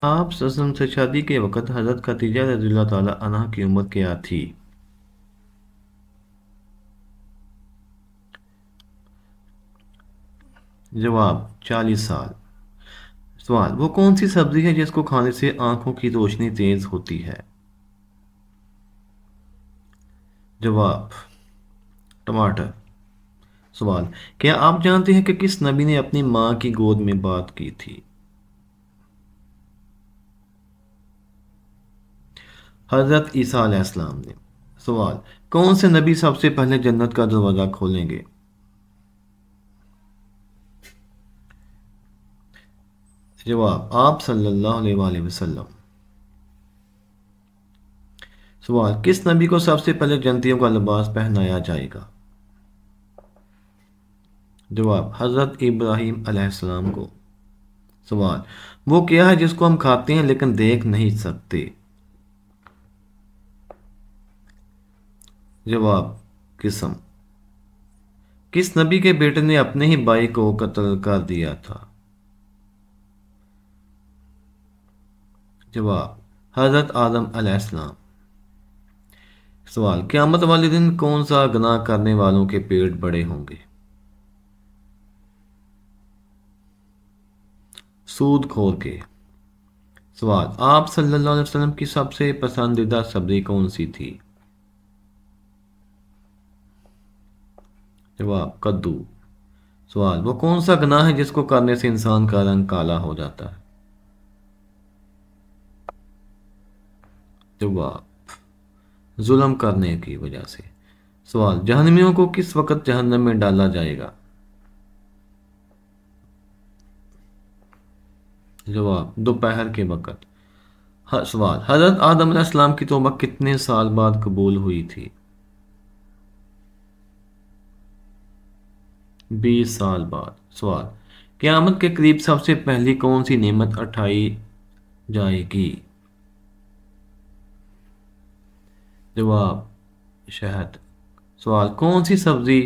آپ وسلم سے شادی کے وقت حضرت خدیجہ رضی اللہ تعالی عنہا کی عمر کیا تھی؟ جواب: 40 سال۔ سوال: وہ کون سی سبزی ہے جس کو کھانے سے آنکھوں کی روشنی تیز ہوتی ہے؟ جواب: ٹماٹر۔ سوال: کیا آپ جانتے ہیں کہ کس نبی نے اپنی ماں کی گود میں بات کی تھی؟ حضرت عیسیٰ علیہ السلام نے۔ سوال: کون سے نبی سب سے پہلے جنت کا دروازہ کھولیں گے؟ جواب: آپ صلی اللہ علیہ وآلہ وسلم۔ سوال: کس نبی کو سب سے پہلے جنتیوں کا لباس پہنایا جائے گا؟ جواب: حضرت ابراہیم علیہ السلام کو۔ سوال: وہ کیا ہے جس کو ہم کھاتے ہیں لیکن دیکھ نہیں سکتے؟ جواب: قسم۔ کس نبی کے بیٹے نے اپنے ہی بھائی کو قتل کر دیا تھا؟ جواب: حضرت آدم علیہ السلام۔ سوال: قیامت والے دن کون سا گناہ کرنے والوں کے پیٹ بڑے ہوں گے؟ سود کھور کے۔ سوال: آپ صلی اللہ علیہ وسلم کی سب سے پسندیدہ سبزی کون سی تھی؟ جواب: کدو۔ سوال: وہ کون سا گناہ ہے جس کو کرنے سے انسان کا رنگ کالا ہو جاتا ہے؟ جواب: ظلم کرنے کی وجہ سے۔ سوال: جہنمیوں کو کس وقت جہنم میں ڈالا جائے گا؟ جواب: دوپہر کے وقت۔ سوال: حضرت آدم علیہ السلام کی توبہ کتنے سال بعد قبول ہوئی تھی؟ 20 سال بعد۔ سوال: قیامت کے قریب سب سے پہلی کون سی نعمت اٹھائی جائے گی؟ جواب: شہد۔ سوال: کون سی سبزی